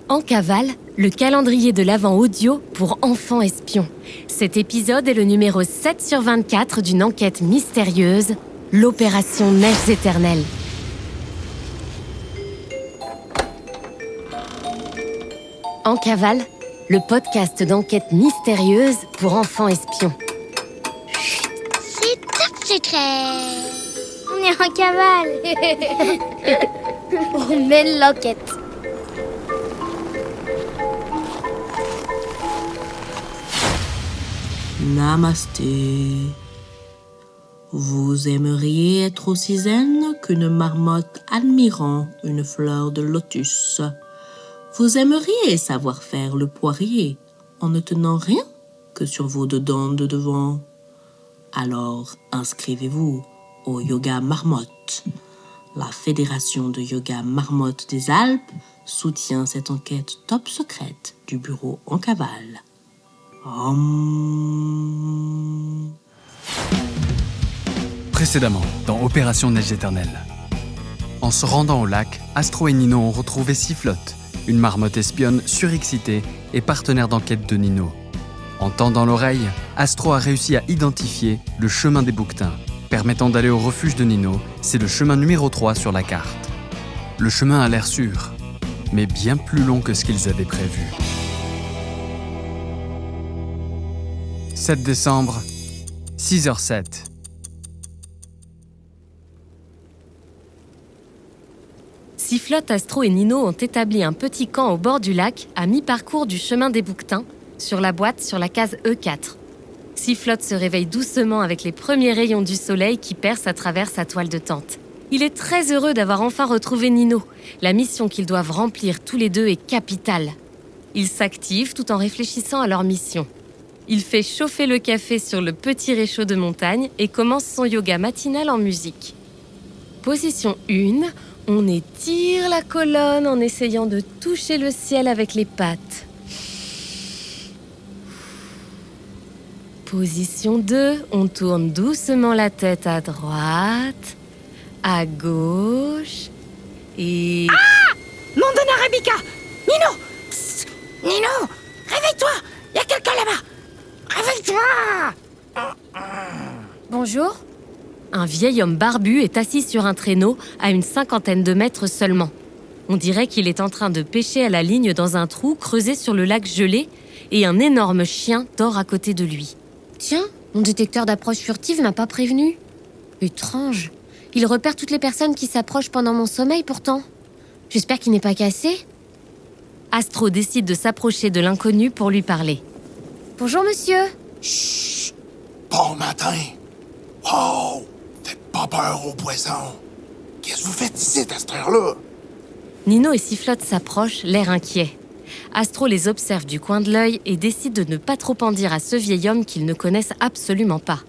En cavale, le calendrier de l'Avent audio pour enfants espions. Cet épisode est le numéro 7 sur 24 d'une enquête mystérieuse, l'Opération Neiges éternelles. En cavale, le podcast d'enquête mystérieuse pour enfants espions. C'est top secret. On est en cavale. On mène l'enquête. Namasté. Vous aimeriez être aussi zen qu'une marmotte admirant une fleur de lotus. Vous aimeriez savoir faire le poirier en ne tenant rien que sur vos deux dents de devant. Alors inscrivez-vous au Yoga Marmotte. La Fédération de Yoga Marmotte des Alpes soutient cette enquête top secrète du bureau en cavale. Précédemment, dans Opération Neiges éternelles. En se rendant au lac, Astro et Nino ont retrouvé Sifflotte, une marmotte espionne surexcitée et partenaire d'enquête de Nino. En tendant l'oreille, Astro a réussi à identifier le chemin des bouquetins, permettant d'aller au refuge de Nino. C'est le chemin numéro 3 sur la carte. Le chemin a l'air sûr, mais bien plus long que ce qu'ils avaient prévu. 7 décembre, 6h07. Sifflotte, Astro et Nino ont établi un petit camp au bord du lac, à mi-parcours du chemin des bouquetins, sur la boîte sur la case E4. Sifflotte se réveille doucement avec les premiers rayons du soleil qui percent à travers sa toile de tente. Il est très heureux d'avoir enfin retrouvé Nino. La mission qu'ils doivent remplir tous les deux est capitale. Ils s'activent tout en réfléchissant à leur mission. Il fait chauffer le café sur le petit réchaud de montagne et commence son yoga matinal en musique. Position 1, on étire la colonne en essayant de toucher le ciel avec les pattes. Position 2, on tourne doucement la tête à droite, à gauche et... Ah! Nom d'honneur Rebecca! Nino! Psst! Nino! Réveille-toi! Il y a quelqu'un là-bas! Réveille-toi! Bonjour. Un vieil homme barbu est assis sur un traîneau à une 50aine de mètres seulement. On dirait qu'il est en train de pêcher à la ligne dans un trou creusé sur le lac gelé et un énorme chien dort à côté de lui. Tiens, mon détecteur d'approche furtive m'a pas prévenu. Étrange. Il repère toutes les personnes qui s'approchent pendant mon sommeil pourtant. J'espère qu'il n'est pas cassé. Astro décide de s'approcher de l'inconnu pour lui parler. Bonjour monsieur. Chut! Bon matin! Wow! Faites pas peur aux poissons! Qu'est-ce que vous faites ici à cette heure-là? Nino et Sifflotte s'approchent, l'air inquiet. Astro les observe du coin de l'œil et décide de ne pas trop en dire à ce vieil homme qu'ils ne connaissent absolument pas.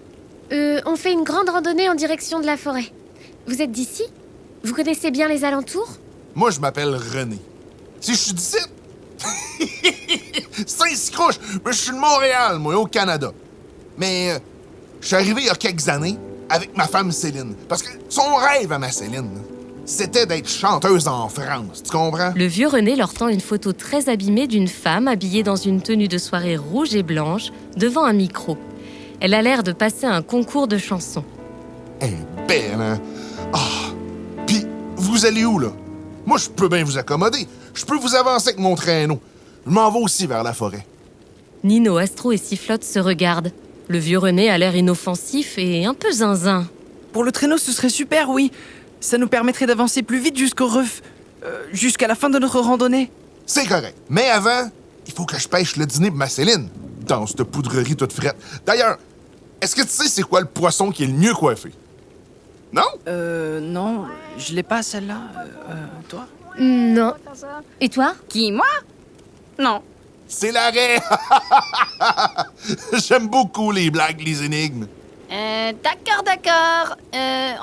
On fait une grande randonnée en direction de la forêt. Vous êtes d'ici? Vous connaissez bien les alentours? Moi, je m'appelle René. Si je suis d'ici... Saint-Cycrouche! Mais je suis de Montréal, moi, au Canada. Mais je suis arrivé il y a quelques années avec ma femme Céline. Parce que son rêve à ma Céline, c'était d'être chanteuse en France, tu comprends? Le vieux René leur tend une photo très abîmée d'une femme habillée dans une tenue de soirée rouge et blanche, devant un micro. Elle a l'air de passer un concours de chansons. Elle est belle, hein? Ah! Puis, vous allez où, là? Moi, je peux bien vous accommoder. Je peux vous avancer avec mon traîneau. Je m'en vais aussi vers la forêt. Nino, Astro et Sifflotte se regardent. Le vieux René a l'air inoffensif et un peu zinzin. Pour le traîneau, ce serait super, oui. Ça nous permettrait d'avancer plus vite jusqu'à la fin de notre randonnée. C'est correct. Mais avant, il faut que je pêche le dîner pour ma Céline. Dans cette poudrerie toute frette. D'ailleurs, est-ce que tu sais c'est quoi le poisson qui est le mieux coiffé? Non? Non, je l'ai pas, celle-là. Toi? Non. Et toi? Qui, moi? Non. C'est l'arrêt! J'aime beaucoup les blagues, les énigmes. D'accord.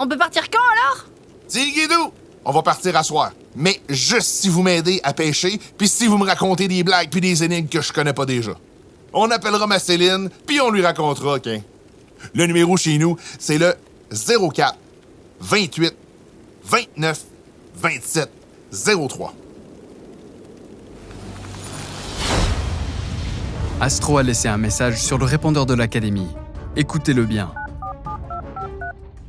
On peut partir quand, alors? Tigidou! On va partir à soir. Mais juste si vous m'aidez à pêcher, puis si vous me racontez des blagues puis des énigmes que je connais pas déjà. On appellera ma Céline, puis on lui racontera, OK? Le numéro chez nous, c'est le 04 28 29 27 03. Astro a laissé un message sur le répondeur de l'académie. Écoutez-le bien.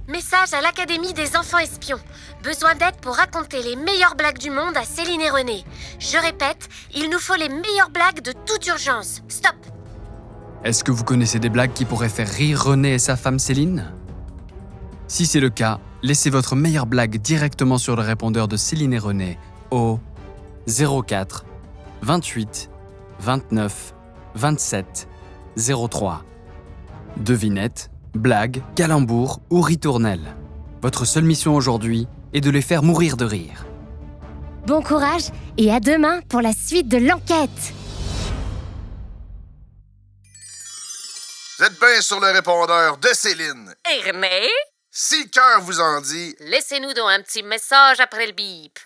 Message à l'Académie des enfants espions. Besoin d'aide pour raconter les meilleures blagues du monde à Céline et René. Je répète, il nous faut les meilleures blagues de toute urgence. Stop! Est-ce que vous connaissez des blagues qui pourraient faire rire René et sa femme Céline? Si c'est le cas, laissez votre meilleure blague directement sur le répondeur de Céline et René au 04 28 29 27 03. Devinette, blague, calembour ou ritournelle. Votre seule mission aujourd'hui est de les faire mourir de rire. Bon courage et à demain pour la suite de l'enquête. Vous êtes bien sur le répondeur de Céline. Et René, Si le cœur vous en dit, laissez-nous donc un petit message après le bip.